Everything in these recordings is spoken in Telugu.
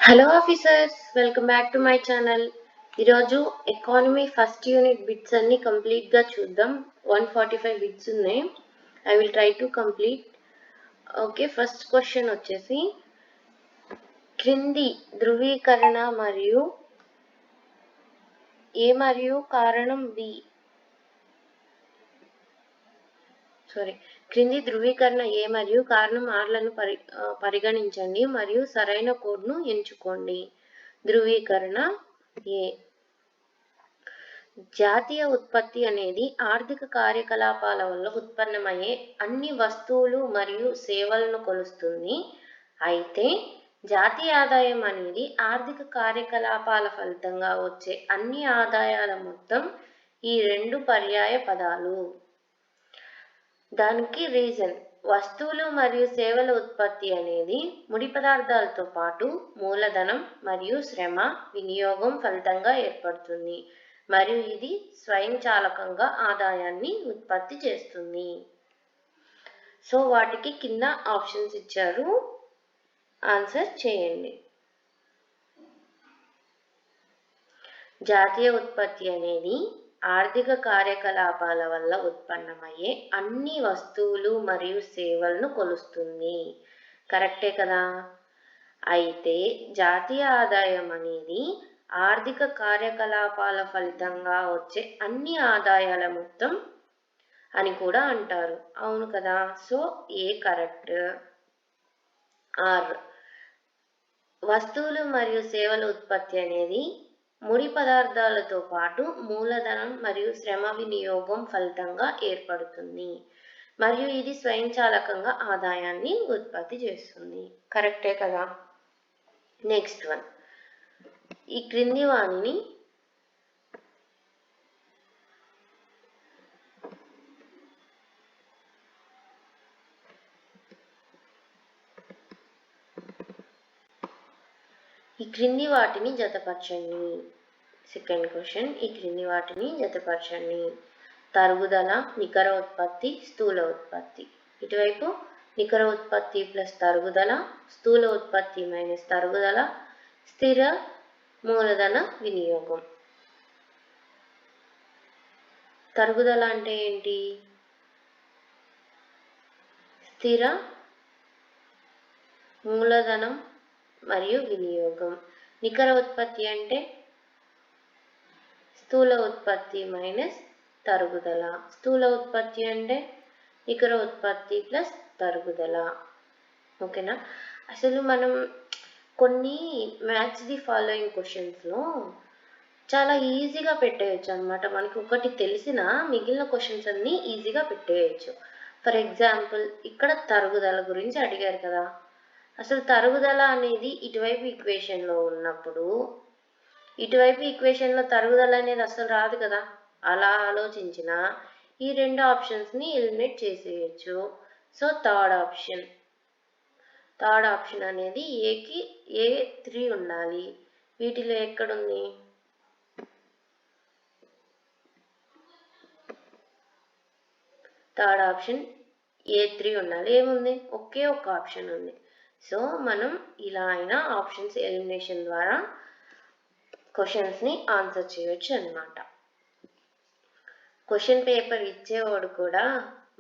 Hello officers, welcome back to my channel. ఈరోజు ఎకానమీ ఫస్ట్ యూనిట్ బిట్స్ అన్ని కంప్లీట్గా చూద్దాం. 145 బిట్స్ ఉన్నాయి. I will try to complete. Okay, first question వచ్చేసి క్రింది ధృవీకరణ మరియు ఏ మరియు కారణం బి క్రింది ధృవీకరణ ఏ మరియు కారణం ఆర్లను పరిగణించండి మరియు సరైన కోడ్ను ఎంచుకోండి. ధృవీకరణ ఏ. జాతీయ ఉత్పత్తి అనేది ఆర్థిక కార్యకలాపాల వల్ల ఉత్పన్నమయ్యే అన్ని వస్తువులు మరియు సేవలను కొలుస్తుంది. అయితే జాతీయ ఆదాయం అనేది ఆర్థిక కార్యకలాపాల ఫలితంగా వచ్చే అన్ని ఆదాయాల మొత్తం. ఈ రెండు పర్యాయ పదాలు. దానికి రీజన్, వస్తువులు మరియు సేవల ఉత్పత్తి అనేది ముడి పదార్థాలతో పాటు మూలధనం మరియు శ్రమ వినియోగం ఫలితంగా ఏర్పడుతుంది మరియు ఇది స్వయంచాలకంగా ఆదాయాన్ని ఉత్పత్తి చేస్తుంది. సో వాటికి కింద ఆప్షన్స్ ఇచ్చారు, ఆన్సర్ చేయండి. జాతీయ ఉత్పత్తి అనేది ఆర్థిక కార్యకలాపాల వల్ల ఉత్పన్నమయ్యే అన్ని వస్తువులు మరియు సేవలను కొలుస్తుంది. కరెక్టే కదా. అయితే జాతీయ ఆదాయం అనేది ఆర్థిక కార్యకలాపాల ఫలితంగా వచ్చే అన్ని ఆదాయాల మొత్తం అని కూడా అంటారు. అవును కదా. So A correct. ఆర్, వస్తువులు మరియు సేవల ఉత్పత్తి అనేది ముడి పదార్థాలతో పాటు మూలధనం మరియు శ్రమ వినియోగం ఫలితంగా ఏర్పడుతుంది మరియు ఇది స్వయంచాలకంగా ఆదాయాన్ని ఉత్పత్తి చేస్తుంది. కరెక్టే కదా. నెక్స్ట్ వన్, ఈ క్రింది వాణిని వాటిని జతపరచండి. సెకండ్ క్వశ్చన్, ఈ క్రింది వాటిని జతపరచండి. తరుగుదల, నికర ఉత్పత్తి, స్థూల ఉత్పత్తి. ఇటువైపు నికర ఉత్పత్తి ప్లస్ తరుగుదల, స్థూల ఉత్పత్తి మైనస్ తరుగుదల, స్థిర మూలధన వినియోగం. తరుగుదల అంటే ఏంటి? స్థిర మూలధనం మరియు వినియోగం. నికర ఉత్పత్తి అంటే స్థూల ఉత్పత్తి మైనస్ తరుగుదల. స్థూల ఉత్పత్తి అంటే నికర ఉత్పత్తి ప్లస్ తరుగుదల. ఓకేనా. అసలు మనం కొన్ని మ్యాచ్ ది ఫాలోయింగ్ క్వశ్చన్స్లో చాలా ఈజీగా పెట్టేయచ్చు అనమాట. మనకి ఒకటి తెలిసిన మిగిలిన క్వశ్చన్స్ అన్నీ ఈజీగా పెట్టేయచ్చు. ఫర్ ఎగ్జాంపుల్ ఇక్కడ తరుగుదల గురించి అడిగారు కదా. అసలు తరుగుదల అనేది ఇటువైపు ఈక్వేషన్లో ఉన్నప్పుడు ఇటువైపు ఈక్వేషన్లో తరుగుదల అనేది అసలు రాదు కదా. అలా ఆలోచించిన ఈ రెండు ఆప్షన్స్ని ఎలిమినేట్ చేసేయచ్చు. సో థర్డ్ ఆప్షన్ అనేది ఏకి A3 ఉండాలి. వీటిలో ఎక్కడుంది? థర్డ్ ఆప్షన్ A3 ఉండాలి. ఏముంది? ఒకే ఒక ఆప్షన్ ఉంది. సో మనం ఇలా అయినా ఆప్షన్స్ ఎలిమినేషన్ ద్వారా క్వశ్చన్స్ని ఆన్సర్ చేయొచ్చు అన్నమాట. క్వశ్చన్ పేపర్ ఇచ్చేవాడు కూడా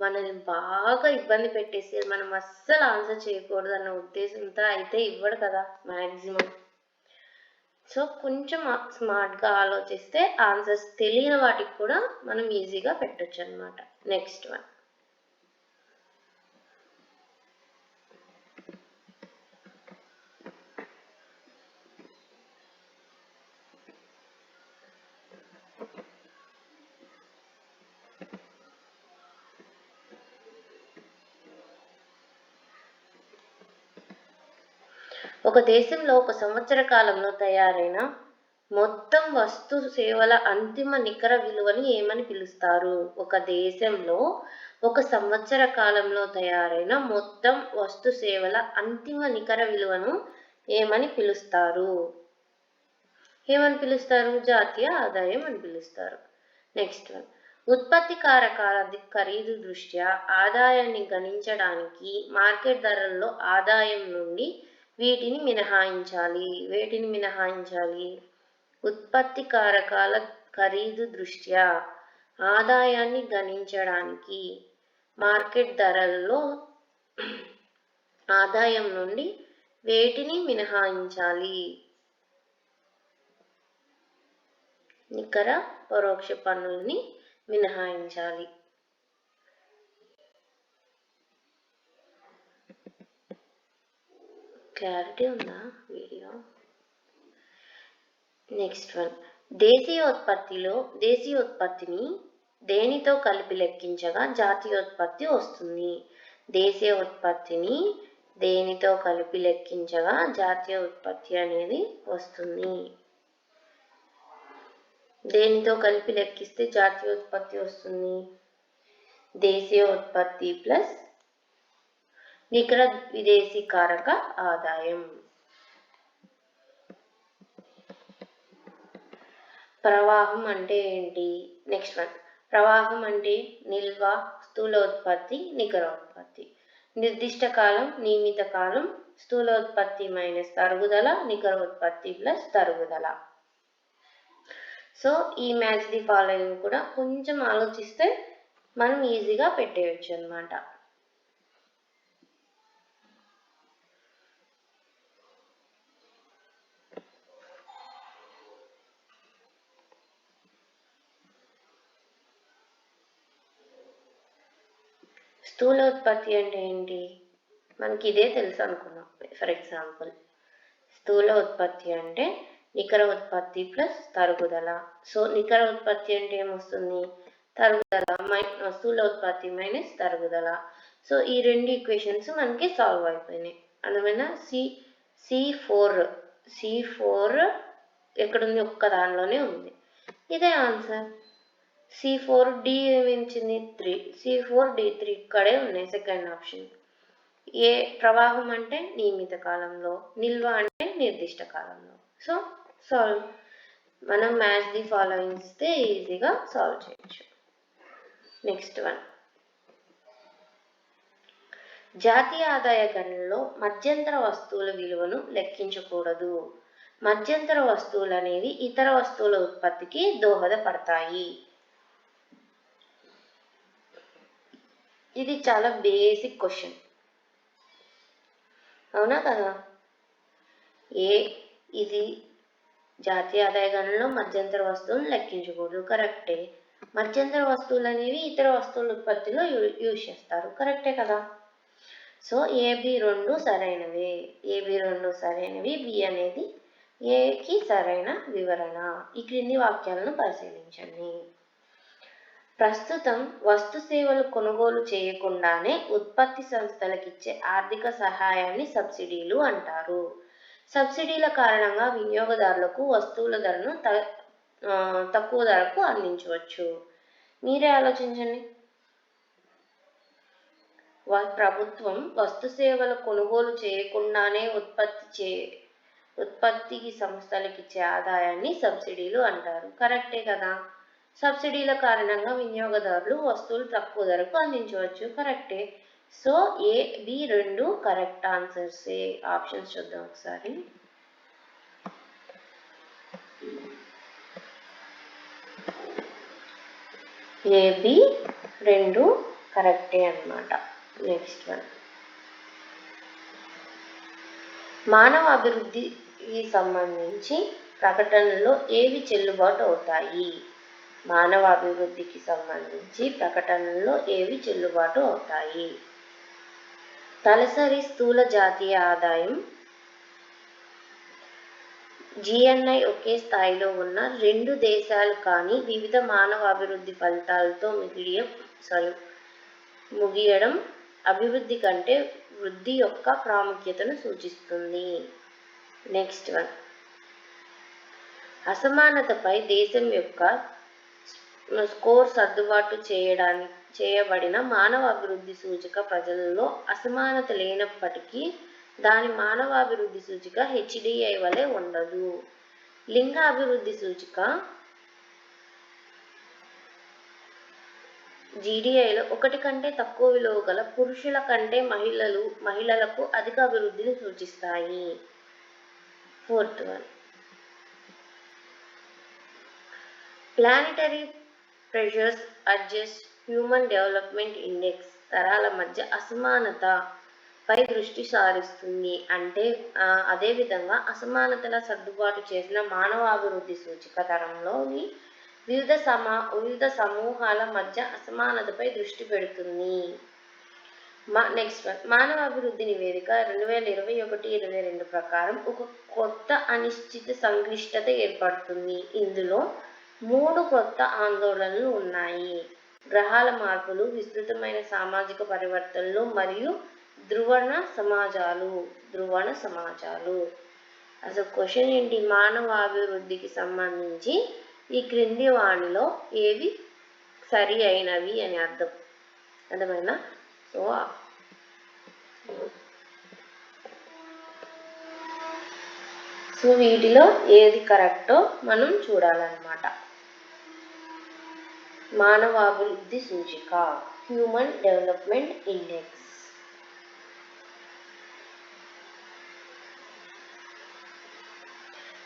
మనల్ని బాగా ఇబ్బంది పెట్టేసి మనం అస్సలు ఆన్సర్ చేయకూడదు అన్న ఉద్దేశంతో అయితే ఇవ్వడు కదా మ్యాక్సిమం. సో కొంచెం స్మార్ట్గా ఆలోచిస్తే ఆన్సర్స్ తెలియని వాటికి కూడా మనం ఈజీగా పెట్టచ్చు అన్నమాట. నెక్స్ట్ వన్, ఒక దేశంలో ఒక సంవత్సర కాలంలో తయారైన మొత్తం వస్తు సేవల అంతిమ నికర విలువని ఏమని పిలుస్తారు? ఒక దేశంలో ఒక సంవత్సర కాలంలో తయారైన మొత్తం వస్తు సేవల అంతిమ నికర విలువను ఏమని పిలుస్తారు? జాతీయ ఆదాయం అని పిలుస్తారు. నెక్స్ట్ వన్, ఉత్పత్తి కారకాల ఖరీదు దృష్ట్యా ఆదాయాన్ని గణించడానికి మార్కెట్ ధరల్లో ఆదాయం నుండి వేటిని మినహాయించాలి? ఉత్పత్తి కారకాల ఖరీదు దృష్ట్యా ఆదాయాన్ని గణించడానికి మార్కెట్ ధరల్లో ఆదాయం నుండి వేటిని మినహాయించాలి? నికర పరోక్ష పన్నుల్ని మినహాయించాలి. క్లారిటీ ఉందా వీడియో? నెక్స్ట్ వన్, దేశీయ ఉత్పత్తిని దేనితో కలిపి లెక్కించగా జాతీయోత్పత్తి వస్తుంది? దేశీయ ఉత్పత్తిని దేనితో కలిపి లెక్కించగా జాతీయ ఉత్పత్తి అనేది వస్తుంది? దేనితో కలిపి లెక్కిస్తే జాతీయ ఉత్పత్తి వస్తుంది? దేశీయ ఉత్పత్తి ప్లస్ నికర విదేశీ కారక ఆదాయం. ప్రవాహం అంటే ఏంటి? నెక్స్ట్ వన్, ప్రవాహం అంటే నిల్వ, స్థూల ఉత్పత్తి, నికర ఉత్పత్తి. నిర్దిష్ట కాలం, నియమిత కాలం, స్థూల ఉత్పత్తి మైనస్ తరుగుదల, నికర ఉత్పత్తి ప్లస్ తరుగుదల. సో ఈ మ్యాచ్ ది ఫాలోయింగ్ కూడా కొంచెం ఆలోచిస్తే మనం ఈజీగా పెట్టేయచ్చు అన్నమాట. స్థూల ఉత్పత్తి అంటే ఏంటి? మనకి ఇదే తెలుసు అనుకున్నాం. ఫర్ ఎగ్జాంపుల్, స్థూల ఉత్పత్తి అంటే నికర ఉత్పత్తి ప్లస్ తరుగుదల. సో నికర ఉత్పత్తి అంటే ఏమొస్తుంది? తరుగుదల స్థూల ఉత్పత్తి మైనస్ తరుగుదల. సో ఈ రెండు ఈక్వేషన్స్ మనకి సాల్వ్ అయిపోయినాయి. అందువల్ల C4 ఎక్కడుంది? ఒక్క దానిలోనే ఉంది. ఇదే ఆన్సర్. C4D ఏమించింది? 3. C4D3 ఇక్కడే ఉన్నాయి, సెకండ్ ఆప్షన్. ప్రవాహం అంటే నియమిత కాలంలో, నిల్వ అంటే నిర్దిష్ట కాలంలో. So solve. మనం మ్యాచ్ ది ఫాలోయింగ్ ఇస్తే ఈజీగా సాల్వ్ చేయొచ్చు. నెక్స్ట్ వన్, జాతీయ ఆదాయ గణనలో మధ్యంతర వస్తువుల విలువను లెక్కించకూడదు. మధ్యంతర వస్తువులు అనేవి ఇతర వస్తువుల ఉత్పత్తికి దోహదపడతాయి. ఇది చాలా బేసిక్ క్వశ్చన్, అవునా కదా? ఇది జాతీయ ఆదాయ గణనలో మధ్యంతర వస్తువులను లెక్కించకూడదు, కరెక్టే. మధ్యంతర వస్తువులు అనేవి ఇతర వస్తువుల ఉత్పత్తిలో యూజ్ చేస్తారు, కరెక్టే కదా? సో AB రెండు సరైనవే. బి అనేది ఏకి సరైన వివరణ. ఈ క్రింది వాక్యాలను పరిశీలించండి. ప్రస్తుతం వస్తు సేవలు కొనుగోలు చేయకుండానే ఉత్పత్తి సంస్థలకిచ్చే ఆర్థిక సహాయాన్ని సబ్సిడీలు అంటారు. సబ్సిడీల కారణంగా వినియోగదారులకు వస్తువుల ధరను తక్కువ ధరకు అందించవచ్చు. మీరే ఆలోచించండి. ప్రభుత్వం వస్తు సేవల కొనుగోలు చేయకుండానే ఉత్పత్తి సంస్థలకిచ్చే ఆదాయాన్ని సబ్సిడీలు అంటారు, కరెక్టే కదా? సబ్సిడీల కారణంగా వినియోగదారులు వస్తువులు తక్కువ ధరకు అందించవచ్చు, కరెక్టే. సో AB రెండు కరెక్ట్ ఆన్సర్స్. ఆప్షన్స్ చూద్దాం ఒకసారి. AB రెండు కరెక్టే అన్నమాట. నెక్స్ట్ వన్, మానవ అభివృద్ధికి సంబంధించి ప్రకటనలో ఏవి చెల్లుబాటు అవుతాయి? మానవ అభివృద్ధికి సంబంధించి ప్రకటనలో ఏవి చెల్లుబాటు అవుతాయి? తలసరి స్థూల జాతీయ ఆదాయం, GNI ఒకే స్థాయిలో ఉన్న రెండు దేశాలు కానీ వివిధ మానవ అభివృద్ధి ఫలితాలతో ముగియడం అభివృద్ధి కంటే వృద్ధి యొక్క ప్రాముఖ్యతను సూచిస్తుంది. నెక్స్ట్ వన్, అసమానతపై దేశం యొక్క స్కోర్ సర్దుబాటు చేయబడిన మానవ అభివృద్ధి సూచిక ప్రజలలో అసమానత లేనప్పటికీ దాని మానవాభివృద్ధి సూచిక HDI వలె ఉండదు. లింగ అభివృద్ధి సూచిక జీడీఐలో ఒకటి కంటే తక్కువ విలువ గల పురుషుల కంటే మహిళలకు అధిక అభివృద్ధిని సూచిస్తాయి. Fourth one, planetary pressures adjust human development index తరాల మధ్య అసమానత పై దృష్టి సారిస్తుంది. అంటే అదేవిధంగా అసమానతల సర్దుబాటు చేసిన మానవాభివృద్ధి సూచిక తరంలోని వివిధ సమూహాల మధ్య అసమానతపై దృష్టి పెడుతుంది. నెక్స్ట్ వన్, మానవ అభివృద్ధి నివేదిక 2021-22 ప్రకారం ఒక కొత్త అనిశ్చిత సంక్లిష్టత ఏర్పడుతుంది. ఇందులో 3 కొత్త ఆందోళనలు ఉన్నాయి: గ్రహాల మార్పులు, విస్తృతమైన సామాజిక పరివర్తనలు మరియు ధ్రువణ సమాజాలు. అసలు క్వశ్చన్ ఏంటి? మానవ అభివృద్ధికి సంబంధించి ఈ క్రింది వానిలో ఏవి సరి అయినవి అని అర్థమైనా? సో వీటిలో ఏది కరెక్టో మనం చూడాలన్నమాట. మానవాభివృద్ధి సూచిక, హ్యూమన్ డెవలప్మెంట్ ఇండెక్స్.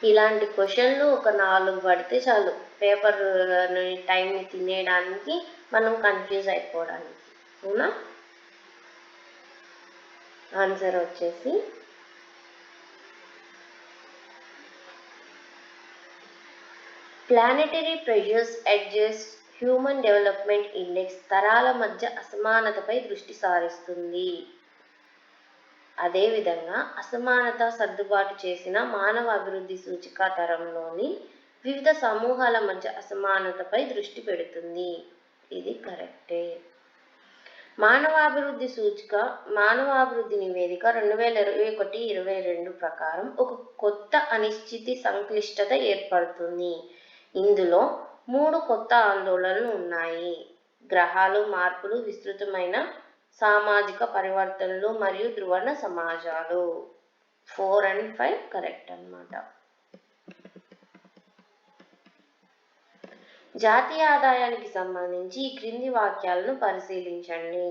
ఇలాంటి క్వశ్చన్లు ఒక 4 పడితే చాలు పేపర్ టైంని తినేయడానికి, మనం కన్ఫ్యూజ్ అయిపోవడానికి. అవునా? ఆన్సర్ వచ్చేసి planetary pressures adjust human development index తరాల మధ్య అసమానతపై దృష్టి సారిస్తుంది. అదేవిధంగా అసమానత సర్దుబాటు చేసిన మానవ అభివృద్ధి సూచిక తరంలోని వివిధ సమూహాల మధ్య అసమానతపై దృష్టి పెడుతుంది. ఇది కరెక్టే. మానవాభివృద్ధి నివేదిక 2021-22 ప్రకారం ఒక కొత్త అనిశ్చితి సంక్లిష్టత ఏర్పడుతుంది. ఇందులో 3 కొత్త ఆందోళనలు ఉన్నాయి: గ్రహాలు మార్పులు, విస్తృతమైన సామాజిక పరివర్తనలు మరియు ధ్రువణ సమాజాలు. 4 and 5 కరెక్ట్ అన్నమాట. జాతీయ ఆదాయానికి సంబంధించి ఈ క్రింది వాక్యాలను పరిశీలించండి.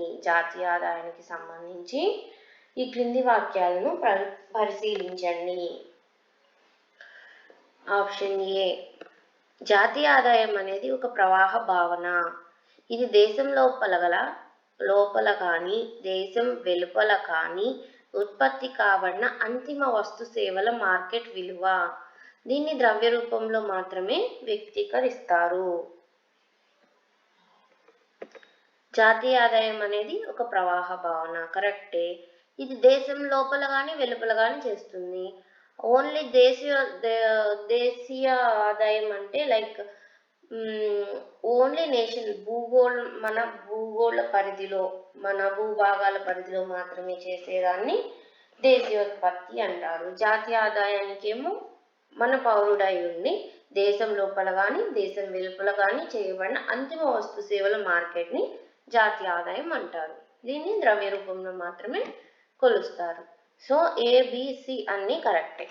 ఆప్షన్ ఏ, జాతీయ ఆదాయం అనేది ఒక ప్రవాహ భావన. ఇది దేశం లోపల కానీ దేశం వెలుపల కానీ ఉత్పత్తి కాబడిన అంతిమ వస్తు సేవల మార్కెట్ విలువ. దీన్ని ద్రవ్య రూపంలో మాత్రమే వ్యక్తీకరిస్తారు. జాతీయ ఆదాయం అనేది ఒక ప్రవాహ భావన, కరెక్టే. ఇది దేశం లోపల కానీ వెలుపల కానీ చేస్తుంది. ఓన్లీ దేశీయ ఆదాయం అంటే లైక్ ఓన్లీ నేషన్ మన భూభాగాల పరిధిలో మాత్రమే చేసేదాన్ని దేశీయోత్పత్తి అంటారు. జాతీయ ఆదాయానికేమో మన పౌరుడై ఉండి దేశం లోపల కానీ దేశం వెలుపల కానీ చేయబడిన అంతిమ వస్తు సేవల మార్కెట్ని జాతీయ ఆదాయం అంటారు. దీన్ని ద్రవ్య రూపంలో మాత్రమే కొలుస్తారు. సో ABC అన్ని కరెక్టే.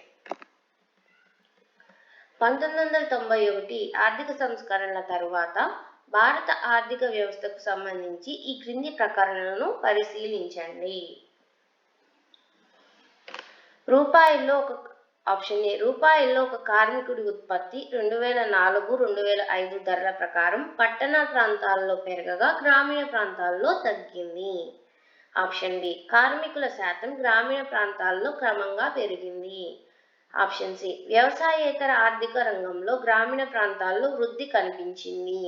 1991 ఆర్థిక సంస్కరణల తరువాత భారత ఆర్థిక వ్యవస్థకు సంబంధించి ఈ క్రింది ప్రకరణలను పరిశీలించండి. రూపాయల్లో ఒక కార్మికుడి ఉత్పత్తి 2004-2005 ధరల ప్రకారం పట్టణ ప్రాంతాల్లో పెరగగా గ్రామీణ ప్రాంతాల్లో తగ్గింది. ఆప్షన్ బి, కార్మికుల శాతం గ్రామీణ ప్రాంతాల్లో క్రమంగా పెరిగింది. ఆప్షన్ సి, వ్యవసాయేతర ఆర్థిక రంగంలో గ్రామీణ ప్రాంతాల్లో వృద్ధి కనిపించింది.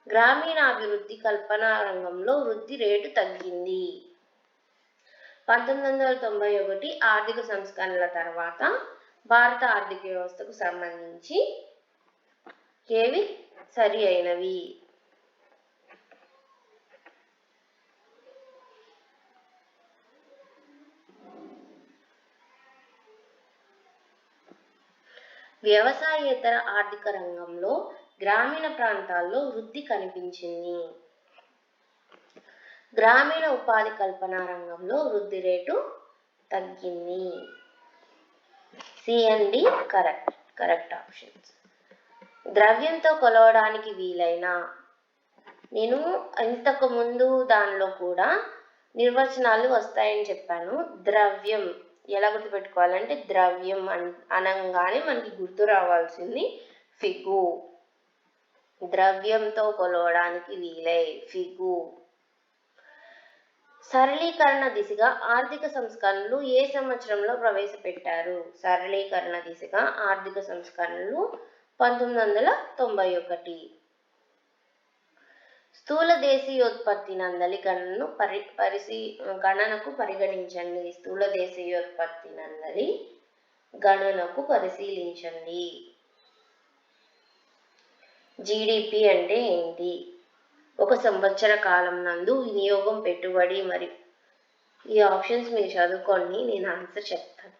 గ్రామీణాభివృద్ధి కల్పన రంగంలో వృద్ధి రేటు తగ్గింది. 1991 ఆర్థిక సంస్కరణల తర్వాత భారత ఆర్థిక వ్యవస్థకు సంబంధించి ఏవి సరి అయినవి? వ్యవసాయేతర ఆర్థిక రంగంలో గ్రామీణ ప్రాంతాల్లో వృద్ధి కనిపించింది. గ్రామీణ ఉపాధి కల్పన రంగంలో వృద్ధి రేటు తగ్గింది. C and D correct options. ద్రవ్యంతో కొలవడానికి వీలైన నేను ఇంతకు ముందు దానిలో కూడా నిర్వచనాలు వస్తాయని చెప్పాను. ద్రవ్యం ఎలా గుర్తుపెట్టుకోవాలంటే, ద్రవ్యం అనగానే మనకి గుర్తు రావాల్సింది ఫిగు. ద్రవ్యంతో కొలవడానికి వీలై ఫిగు. సరళీకరణ దిశగా ఆర్థిక సంస్కరణలు ఏ సంవత్సరంలో ప్రవేశపెట్టారు? సరళీకరణ దిశగా ఆర్థిక సంస్కరణలు 1991. స్థూల దేశీయోత్పత్తి నందలి గణనకు పరిగణించండి. స్థూల దేశీయోత్పత్తి నందలి గణనకు పరిశీలించండి. జీడిపి అంటే ఏంటి? ఒక సంవత్సర కాలం నందు వినియోగం, పెట్టుబడి మరియు ఈ ఆప్షన్స్ మీరు చదువుకోండి, నేను ఆన్సర్ చెప్తాను.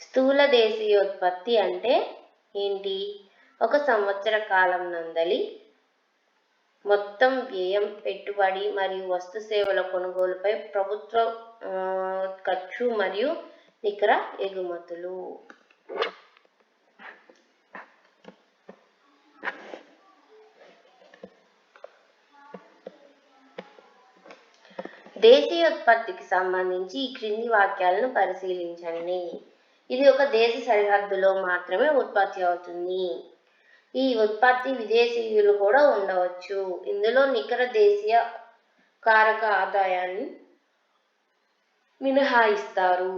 స్థూల దేశీయోత్పత్తి అంటే ఏంటి? ఒక సంవత్సర కాలం నందలి మొత్తం వ్యయం, పెట్టుబడి మరియు వస్తు సేవల కొనుగోలుపై ప్రభుత్వ ఖర్చు మరియు నికర ఎగుమతులు. దేశీయోత్పత్తికి సంబంధించి ఈ క్రింది వాక్యాలను పరిశీలించండి. ఇది ఒక దేశ సరిహద్దులో మాత్రమే ఉత్పత్తి అవుతుంది. ఈ ఉత్పత్తి విదేశీయులు కూడా ఉండవచ్చు. ఇందులో నికర దేశీయ కారక ఆదాయాన్ని మినహాయిస్తారు.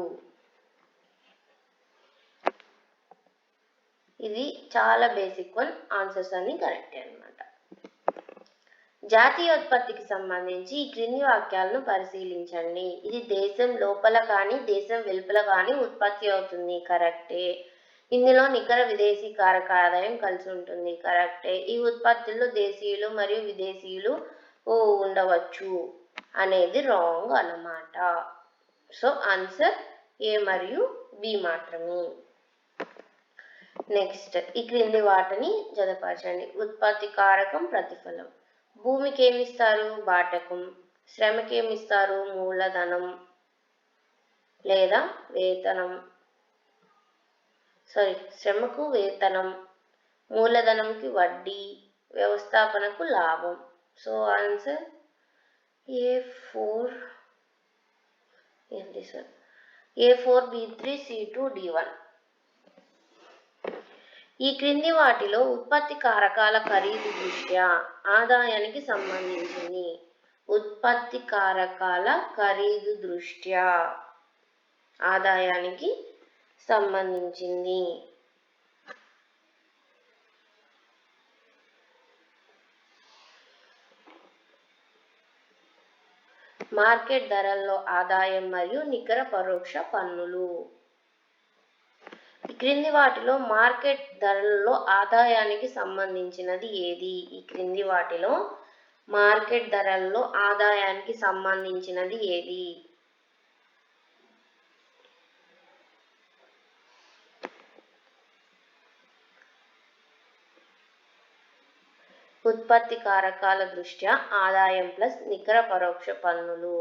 ఇది చాలా బేసిక్ వన్, ఆన్సర్స్ అన్ని కరెక్ట్ అన్నమాట. జాతీయోత్పత్తికి సంబంధించి ఈ క్రింది వాక్యాలను పరిశీలించండి. ఇది దేశం లోపల కానీ దేశం వెలుపల కానీ ఉత్పత్తి అవుతుంది. కరెక్టే. ఇందులో నికర విదేశీ కారక ఆదాయం కలిసి ఉంటుంది. కరెక్టే. ఈ ఉత్పత్తుల్లో దేశీయులు మరియు విదేశీయులు ఉండవచ్చు అనేది రాంగ్ అన్నమాట. సో ఆన్సర్ ఏ మరియు బి మాత్రమే. నెక్స్ట్, ఈ క్రింది వాటిని జతపరచండి. ఉత్పత్తి కారకం, ప్రతిఫలం. భూమికి ఏమిస్తారు? బాటకం. శ్రమకి ఏమిస్తారు? మూలధనం లేదా వేతనం. శ్రమకు వేతనం, మూలధనంకి వడ్డీ, వ్యవస్థాపనకు లాభం. So answer A4, B3, C2, D1. ఈ క్రింది వాటిలో ఉత్పత్తి కారకాల ఖరీదు దృష్ట్యా ఆదాయానికి సంబంధించింది. ఉత్పత్తి కారకాల ఖరీదు దృష్ట్యా ఆదాయానికి సంబంధించింది. మార్కెట్ ధరల్లో ఆదాయం మరియు నికర పరోక్ష పన్నులు. ఈ క్రింది వాటిలో మార్కెట్ ధరలలో ఆదాయానికి సంబంధించినది ఏది? ఈ క్రింది వాటిలో మార్కెట్ ధరల్లో ఆదాయానికి సంబంధించినది ఏది? ఉత్పత్తి కారకాల దృష్ట్యా ఆదాయం ప్లస్ నికర పరోక్ష పన్నులు.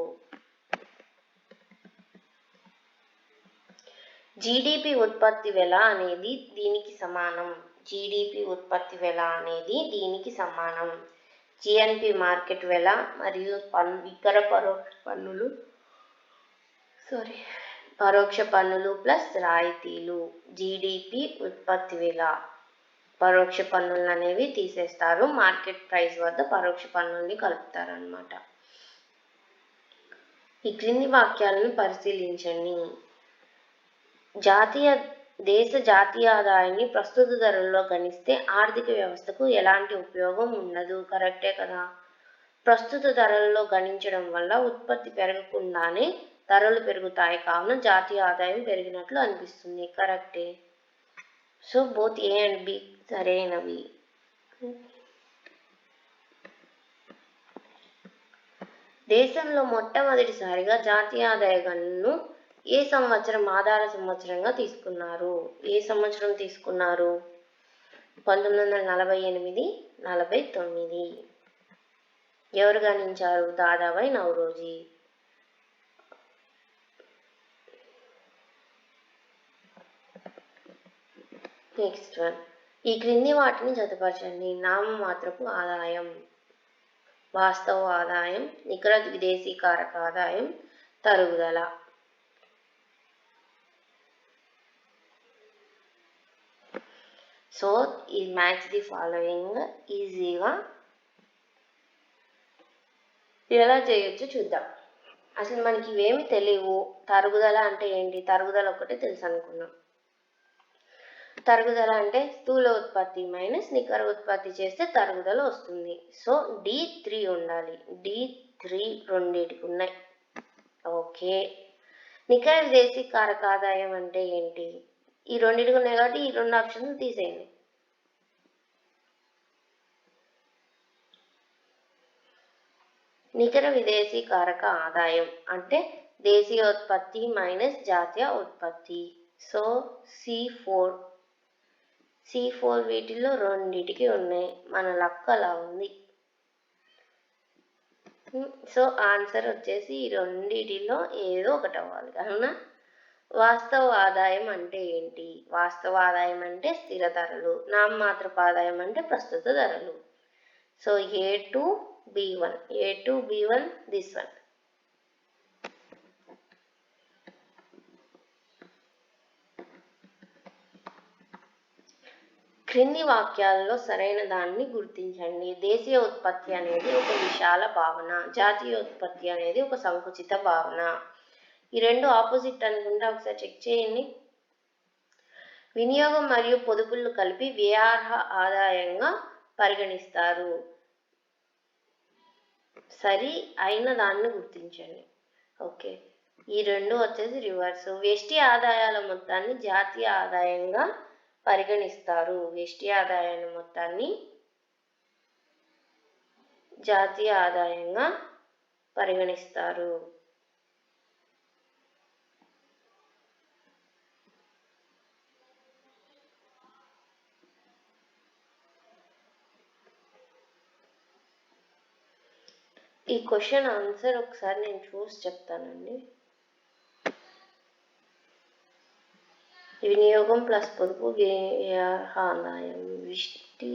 జీడిపి ఉత్పత్తి వెల అనేది దీనికి సమానం. జీడిపి ఉత్పత్తి వెల అనేది దీనికి సమానం. జిఎన్పి మార్కెట్ వెల మరియు నికర పరోక్ష పన్నులు పరోక్ష పన్నులు ప్లస్ రాయితీలు. జీడిపి ఉత్పత్తి వెల, పరోక్ష పన్నులు అనేవి తీసేస్తారు. మార్కెట్ ప్రైస్ వద్ద పరోక్ష పన్నుల్ని కలుపుతారు అన్నమాట. ఈ క్రింది వాక్యాలను పరిశీలించండి. దేశ జాతీయ ఆదాయాన్ని ప్రస్తుత ధరల్లో గణిస్తే ఆర్థిక వ్యవస్థకు ఎలాంటి ఉపయోగం ఉండదు. కరెక్టే కదా. ప్రస్తుత ధరల్లో గణించడం వల్ల ఉత్పత్తి పెరగకుండానే ధరలు పెరుగుతాయి, కావున జాతీయ ఆదాయం పెరిగినట్లు అనిపిస్తుంది. కరెక్టే. So both A and B సరైనవి. దేశంలో మొట్టమొదటిసారిగా జాతీయ ఆదాయ గణనను ఏ సంవత్సరం ఆధార సంవత్సరంగా తీసుకున్నారు? ఏ సంవత్సరం తీసుకున్నారు? 1948, 49. ఎవరు గణించారు? దాదాబాయి నౌరోజీ. నెక్స్ట్ వన్, ఈ క్రింది వాటిని జతపరచండి. నామమాత్రపు ఆదాయం, వాస్తవ ఆదాయం, నికర విదేశీకారక ఆదాయం, తరుగుదల. సో ఈ మ్యాచ్ ది ఫాలోయింగ్ ఈజీగా ఎలా చేయొచ్చు చూద్దాం. అసలు మనకి ఇవేమి తెలియవు. తరుగుదల అంటే ఏంటి? తరుగుదల ఒకటే తెలుసు అనుకున్నాం. తరుగుదల అంటే స్థూల ఉత్పత్తి మైనస్ నికర ఉత్పత్తి చేస్తే తరుగుదల వస్తుంది. సో D3 ఉండాలి. D3 రెండింటికి ఉన్నాయి. ఓకే. నికర విదేశీ కారక ఆదాయం అంటే ఏంటి? ఈ రెండింటికి ఉన్నాయి కాబట్టి ఈ రెండు ఆప్షన్లు తీసేయండి. నికర విదేశీ కారక ఆదాయం అంటే దేశీయ ఉత్పత్తి మైనస్ జాతీయ ఉత్పత్తి. సో C4 వీటిల్లో రెండింటికి ఉన్నాయి. మన లక్ అలా ఉంది. సో ఆన్సర్ వచ్చేసి ఈ రెండింటిలో ఏదో ఒకటి అవ్వాలి. అవునా? వాస్తవ ఆదాయం అంటే ఏంటి? వాస్తవ ఆదాయం అంటే స్థిర ధరలు. నామమాత్రపు ఆదాయం అంటే ప్రస్తుత ధరలు. So A2B1 this one. క్రింది వాక్యాలలో సరైన దాన్ని గుర్తించండి. దేశీయ ఉత్పత్తి అనేది ఒక విశాల భావన, జాతీయ ఉత్పత్తి అనేది ఒక సంకుచిత భావన. ఈ రెండు ఆపోజిట్ అనుకుంటే ఒకసారి చెక్ చేయండి. వినియోగం మరియు పొదుపులను కలిపి వ్యయార్హ ఆదాయంగా పరిగణిస్తారు. సరి అయిన దాన్ని గుర్తించండి. ఓకే. ఈ రెండు వచ్చేసి రివర్స్. వ్యష్టి ఆదాయాల మొత్తాన్ని జాతీయ ఆదాయంగా పరిగణిస్తారు. వ్యష్టి ఆదాయాల మొత్తాన్ని జాతీయ ఆదాయంగా పరిగణిస్తారు. ఈ క్వశ్చన్ ఆన్సర్ ఒకసారి నేను చూసి చెప్తానండి. వినియోగం ప్లస్ పొదుపు వ్యయార్హ ఆదాయం, వ్యష్టి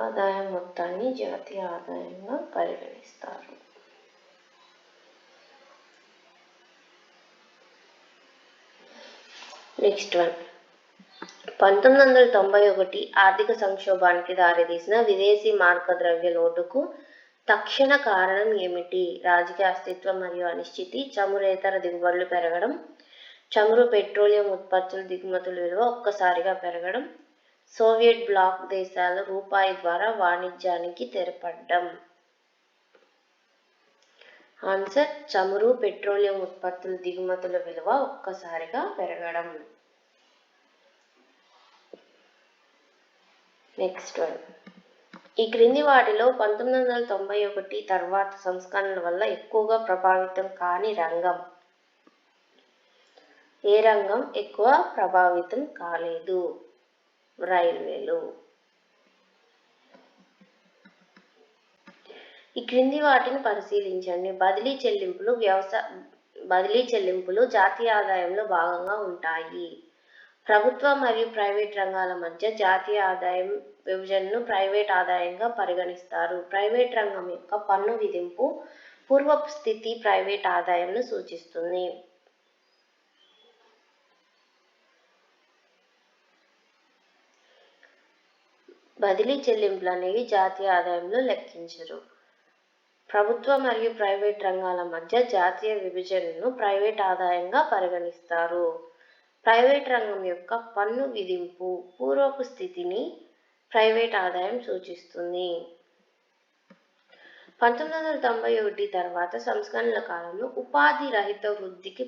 ఆదాయం మొత్తాన్ని జాతీయ ఆదాయంగా పరిగణిస్తారు. Next one. 1991 ఆర్థిక సంక్షోభానికి దారితీసిన విదేశీ మార్క ద్రవ్య లోటుకు తక్షణ కారణం ఏమిటి? రాజకీయ అస్తిత్వం మరియు అనిశ్చితి, చమురేతర దిగుబడులు పెరగడం, చమురు పెట్రోలియం ఉత్పత్తుల దిగుమతుల విలువ ఒక్కసారిగా పెరగడం, సోవియట్ బ్లాక్ దేశాలు రూపాయి ద్వారా వాణిజ్యానికి తెరపడ్డం. ఆన్సర్ చమురు పెట్రోలియం ఉత్పత్తుల దిగుమతుల విలువ ఒక్కసారిగా పెరగడం. Next one. ఈ క్రింది వాటిలో 1991 తర్వాత సంస్కరణల వల్ల ఎక్కువగా ప్రభావితం కాని రంగం. ఏ రంగం ఎక్కువ ప్రభావితం కాలేదు? రైల్వేలు. ఈ క్రింది వాటిని పరిశీలించండి. బదిలీ చెల్లింపులు జాతీయ ఆదాయంలో భాగంగా ఉంటాయి. ప్రభుత్వ మరియు ప్రైవేట్ రంగాల మధ్య జాతీయ ఆదాయం విభజనను ప్రైవేట్ ఆదాయంగా పరిగణిస్తారు. ప్రైవేట్ రంగం యొక్క పన్ను విధింపు పూర్వపు స్థితి ప్రైవేట్ ఆదాయంను సూచిస్తుంది. బదిలీ చెల్లింపులు అనేవి జాతీయ ఆదాయంలో లెక్కించరు. ప్రభుత్వ మరియు ప్రైవేట్ రంగాల మధ్య జాతీయ విభజనను ప్రైవేట్ ఆదాయంగా పరిగణిస్తారు. ప్రైవేట్ రంగం యొక్క పన్ను విధింపు పూర్వపు స్థితిని ప్రైవేట్ ఆదాయం సూచిస్తుంది. 1991 తర్వాత సంస్కరణల కాలంలో ఉపాధి రహిత వృద్ధికి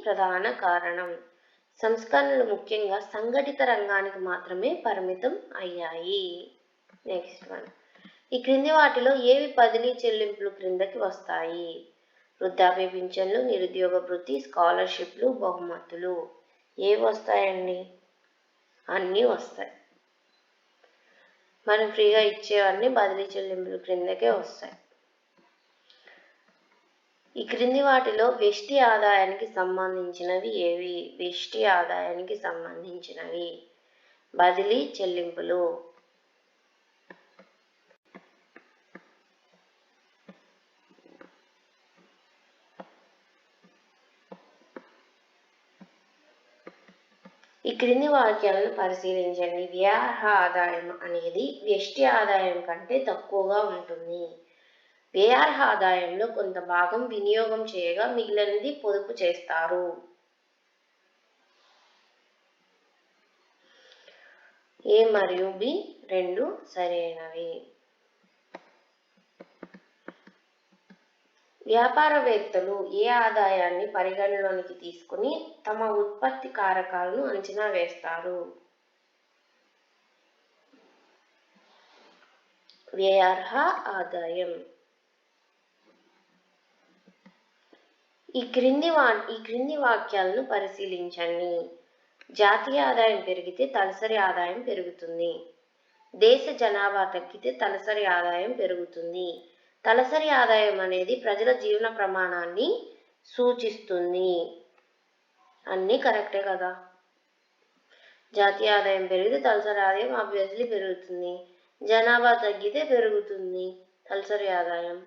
ప్రధాన కారణం. సంస్కరణలు ముఖ్యంగా సంఘటిత రంగానికి మాత్రమే పరిమితం అయ్యాయి. Next one. ఈ క్రింది వాటిలో ఏవి బదిలీ చెల్లింపులు క్రిందకి వస్తాయి? వృద్ధాప్య పింఛన్లు, నిరుద్యోగ భృతి, స్కాలర్షిప్లు, బహుమతులు. ఏవి వస్తాయండి? అన్నీ వస్తాయి. మనం ఫ్రీగా ఇచ్చేవన్నీ బదిలీ చెల్లింపులు క్రిందకే వస్తాయి. ఈ క్రింది వాటిలో వ్యష్టి ఆదాయానికి సంబంధించినవి ఏవి? వ్యష్టి ఆదాయానికి సంబంధించినవి బదిలీ చెల్లింపులు. ఈ క్రింది వాక్యాలను పరిశీలించండి. వ్యయార్హ ఆదాయం అనేది వ్యష్టి ఆదాయం కంటే తక్కువగా ఉంటుంది. వ్యయార్హ ఆదాయంలో కొంత భాగం వినియోగం చేయగా మిగిలినది పొదుపు చేస్తారు. ఏ మరియు బి రెండు సరైనవి. వ్యాపారవేత్తలు ఏ ఆదాయాన్ని పరిగణలోనికి తీసుకుని తమ ఉత్పత్తి కారకాలను అంచనా వేస్తారు? వ్యయార్హ ఆదాయం. ఈ క్రింది వాక్యాలను పరిశీలించండి. జాతీయ ఆదాయం పెరిగితే తలసరి ఆదాయం పెరుగుతుంది. దేశ జనాభా తగ్గితే తలసరి ఆదాయం పెరుగుతుంది. తలసరి ఆదాయం అనేది ప్రజల జీవన ప్రమాణాన్ని సూచిస్తుంది. అన్నీ కరెక్టే కదా. జాతీయ ఆదాయం పెరిగితే తలసరి ఆదాయం ఆబ్వియస్లీ పెరుగుతుంది. జనాభా తగ్గితే పెరుగుతుంది తలసరి ఆదాయం.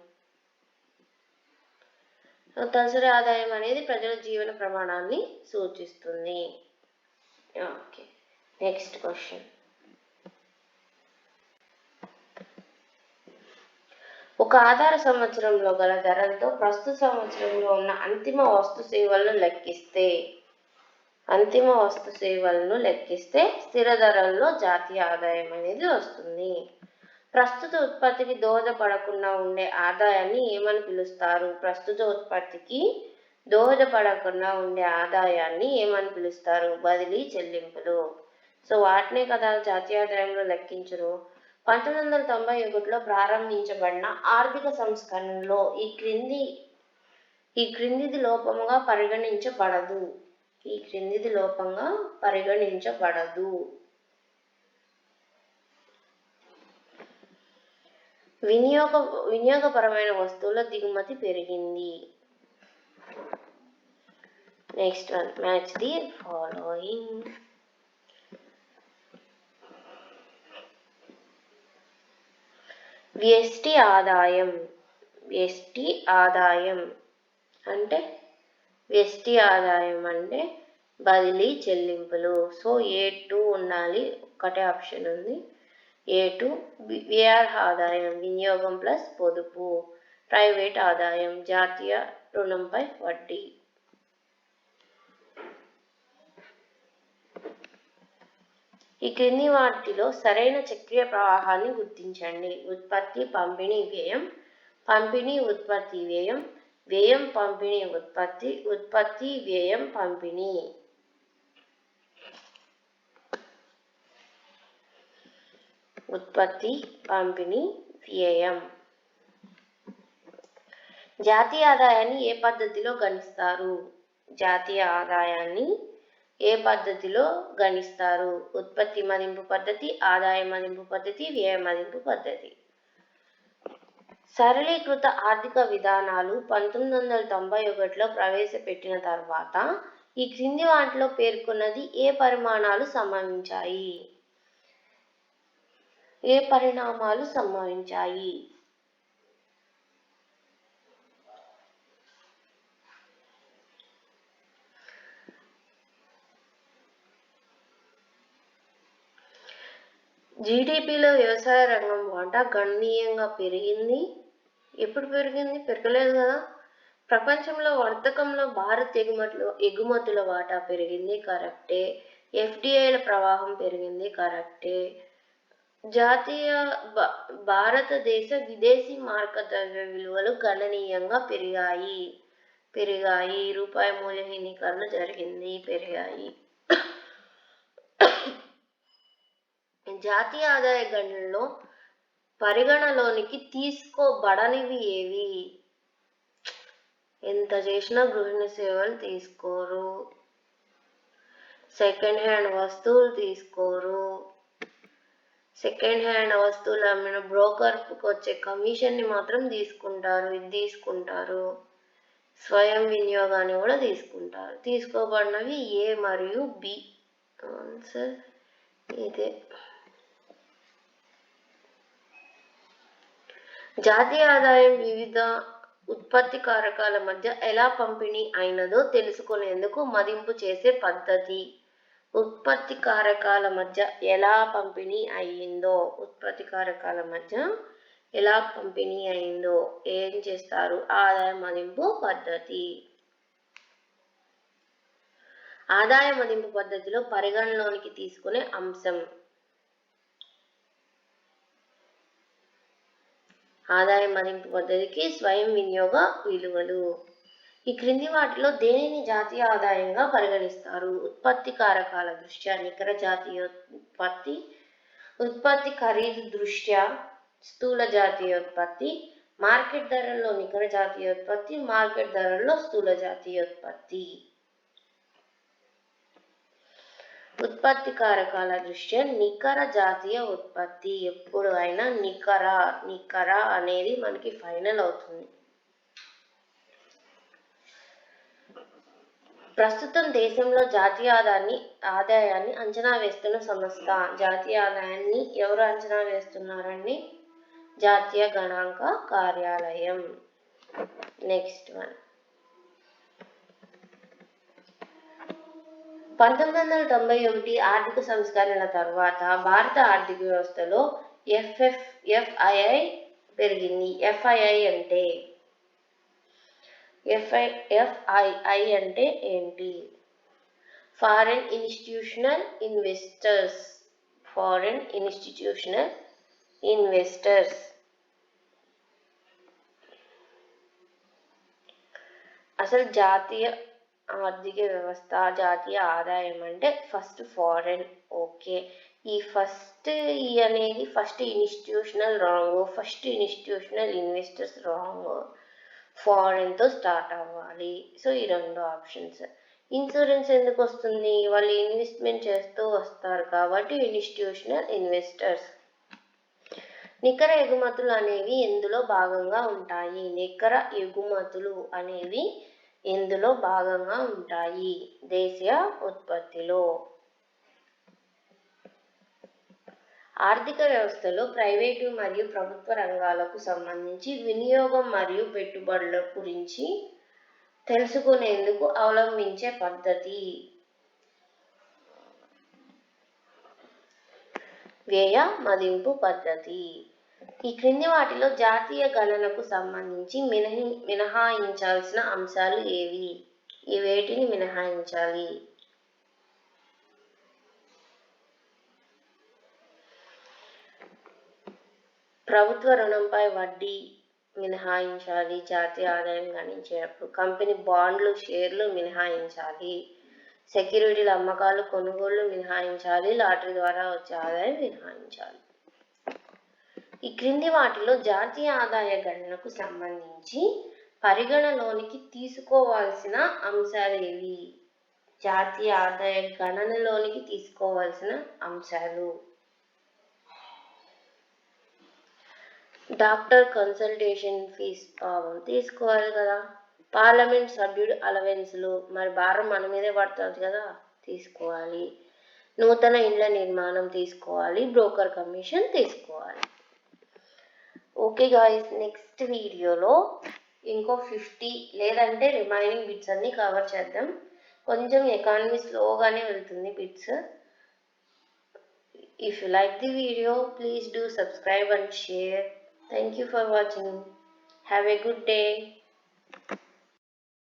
తలసరి ఆదాయం అనేది ప్రజల జీవన ప్రమాణాన్ని సూచిస్తుంది. Okay, next question. ఒక ఆధార సంవత్సరంలో గల ధరలతో ప్రస్తుత సంవత్సరంలో ఉన్న అంతిమ వస్తు సేవలను లెక్కిస్తే స్థిర ధరల్లో జాతీయ ఆదాయం అనేది వస్తుంది. ప్రస్తుత ఉత్పత్తికి దోహదపడకుండా ఉండే ఆదాయాన్ని ఏమని పిలుస్తారు? ప్రస్తుత ఉత్పత్తికి దోహదపడకుండా ఉండే ఆదాయాన్ని ఏమని పిలుస్తారు? బదిలీ చెల్లింపులు. సో వాటినే కదా జాతీయ ఆదాయంలో లెక్కించరు. 1991లో ప్రారంభించబడిన ఆర్థిక సంస్కరణలో ఈ క్రిందిది లోపంగా పరిగణించబడదు. వినియోగపరమైన వస్తువుల దిగుమతి పెరిగింది. Next one, match the following. వ్యష్టి ఆదాయం అంటే బదిలీ చెల్లింపులు. సో A2 ఉండాలి, ఒక్కటే ఆప్షన్ ఉంది. A2. వ్యయార్హ ఆదాయం వినియోగం ప్లస్ పొదుపు. ప్రైవేట్ ఆదాయం జాతీయ రుణంపై వడ్డీ. ఈ క్రింది వాటిలో సరైన చక్రీయ ప్రవాహాన్ని గుర్తించండి. ఉత్పత్తి పంపిణీ వ్యయం, పంపిణీ ఉత్పత్తి వ్యయం, వ్యయం పంపిణీ ఉత్పత్తి, ఉత్పత్తి వ్యయం పంపిణీ. ఉత్పత్తి పంపిణీ వ్యయం. జాతీయ ఆదాయాన్ని ఏ పద్ధతిలో గణిస్తారు? జాతీయ ఆదాయాన్ని ఏ పద్ధతిలో గణిస్తారు? ఉత్పత్తి మదింపు పద్ధతి, ఆదాయ మదింపు పద్ధతి, వ్యయ మదింపు పద్ధతి. సరళీకృత ఆర్థిక విధానాలు 1991లో ప్రవేశపెట్టిన తర్వాత ఈ క్రింది వాటిలో పేర్కొన్నది ఏ పరిణామాలు సంభవించాయి? జీడిపిలో వ్యవసాయ రంగం వాటా గణనీయంగా పెరిగింది. ఎప్పుడు పెరిగింది? పెరగలేదు కదా. ప్రపంచంలో వర్తకంలో భారత్ ఎగుమతుల వాటా పెరిగింది, కరెక్టే. FDIల ప్రవాహం పెరిగింది, కరెక్టే. భారతదేశ విదేశీ మార్గద్రవ్య విలువలు గణనీయంగా పెరిగాయి. రూపాయి మూల్యహీనీకరణ జరిగింది, పెరిగాయి. జాతీయ ఆదాయ గణనలో పరిగణలోనికి తీసుకోబడనివి ఏవి? ఎంత చేసినా గృహిణి సేవలు తీసుకోరు, సెకండ్ హ్యాండ్ వస్తువులు తీసుకోరు. సెకండ్ హ్యాండ్ వస్తువులు అమ్మిన బ్రోకర్కి వచ్చే కమిషన్ని మాత్రం తీసుకుంటారు. స్వయం వినియోగాన్ని కూడా తీసుకుంటారు. తీసుకోబడినవి ఏ మరియు బి. ఆన్సర్ ఇదే. జాతీయ ఆదాయం వివిధ ఉత్పత్తి కారకాల మధ్య ఎలా పంపిణీ అయినదో తెలుసుకునేందుకు మదింపు చేసే పద్ధతి. ఉత్పత్తి కారకాల మధ్య ఎలా పంపిణీ అయ్యిందో, ఉత్పత్తి కారకాల మధ్య ఎలా పంపిణీ అయిందో ఏం చేస్తారు? ఆదాయ మదింపు పద్ధతి. ఆదాయ మదింపు పద్ధతిలో పరిగణలోనికి తీసుకునే అంశం. ఆదాయ మదింపు పద్ధతికి స్వయం వినియోగ విలువలు. ఈ క్రింది వాటిలో దేనిని జాతీయ ఆదాయంగా పరిగణిస్తారు? ఉత్పత్తి కారకాల దృష్ట్యా నికర జాతీయోత్పత్తి, ఉత్పత్తి ఖరీదు దృష్ట్యా స్థూల జాతీయోత్పత్తి, మార్కెట్ ధరల్లో నికర జాతీయోత్పత్తి, మార్కెట్ ధరల్లో స్థూల జాతీయోత్పత్తి. ఉత్పత్తి కారకాల దృష్ట్యా నికర జాతీయ ఉత్పత్తి. ఎప్పుడు అయినా నికర అనేది మనకి ఫైనల్ అవుతుంది. ప్రస్తుతం దేశంలో జాతీయ ఆదాయాన్ని అంచనా వేస్తున్న సంస్థ. జాతీయ ఆదాయాన్ని ఎవరు అంచనా వేస్తున్నారండి? జాతీయ గణాంక కార్యాలయం. Next one. 1991 ఆర్థిక సంస్కరణల తర్వాత భారత ఆర్థిక వ్యవస్థలో ఎఫ్ఐఐ పెరిగింది. ఎఫ్ఐఐ అంటే ఏంటి? Foreign institutional investors. అసలు జాతీయ ఆర్థిక వ్యవస్థ, జాతీయ ఆదాయం అంటే ఫస్ట్ ఫారెన్. ఓకే, ఈ ఫస్ట్ అనేది first institutional wrong, first institutional investors wrong. ఫారెన్తో స్టార్ట్ అవ్వాలి. సో ఈ రెండు ఆప్షన్స్. ఇన్సూరెన్స్ ఎందుకు వస్తుంది? వాళ్ళు ఇన్వెస్ట్మెంట్ చేస్తూ వస్తారు కాబట్టి ఇన్స్టిట్యూషనల్ ఇన్వెస్టర్స్. నికర ఎగుమతులు అనేవి ఎందులో భాగంగా ఉంటాయి? నికర ఎగుమతులు అనేవి ఎందులో భాగంగా ఉంటాయి? దేశీయ ఉత్పత్తిలో. ఆర్థిక వ్యవస్థలో ప్రైవేటు మరియు ప్రభుత్వ రంగాలకు సంబంధించి వినియోగం మరియు పెట్టుబడుల గురించి తెలుసుకునేందుకు అవలంబించే పద్ధతి. వ్యయ మదింపు పద్ధతి. ఈ క్రింది వాటిలో జాతీయ గణనకు సంబంధించి మినహాయించాల్సిన అంశాలు ఏవి? ఈ వేటిని మినహాయించాలి? ప్రభుత్వ రుణంపై వడ్డీ మినహాయించాలి. జాతీయ ఆదాయం గణించేటప్పుడు కంపెనీ బాండ్లు, షేర్లు మినహాయించాలి. సెక్యూరిటీల అమ్మకాలు, కొనుగోళ్లు మినహాయించాలి. లాటరీ ద్వారా వచ్చే ఆదాయం మినహాయించాలి. ఈ క్రింది వాటిలో జాతీయ ఆదాయ గణనకు సంబంధించి పరిగణలోనికి తీసుకోవాల్సిన అంశాలు ఏవి? జాతీయ ఆదాయ గణనలోనికి తీసుకోవాల్సిన అంశాలు. డాక్టర్ కన్సల్టేషన్ ఫీజ్ తీసుకోవాలి కదా. పార్లమెంట్ సభ్యుడు అలవెన్స్లు, మరి భారం మన మీదే పడుతుంది కదా, తీసుకోవాలి. నూతన ఇండ్ల నిర్మాణం తీసుకోవాలి. బ్రోకర్ కమిషన్ తీసుకోవాలి. ఓకే గాయ్స్, నెక్స్ట్ వీడియోలో ఇంకో 50 లేదంటే రిమైనింగ్ బిట్స్ అన్ని కవర్ చేద్దాం. కొంచెం ఎకానమీ స్లోగానే వెళ్తుంది bits. If you like the video, please do subscribe and share. Thank you for watching. Have a good day.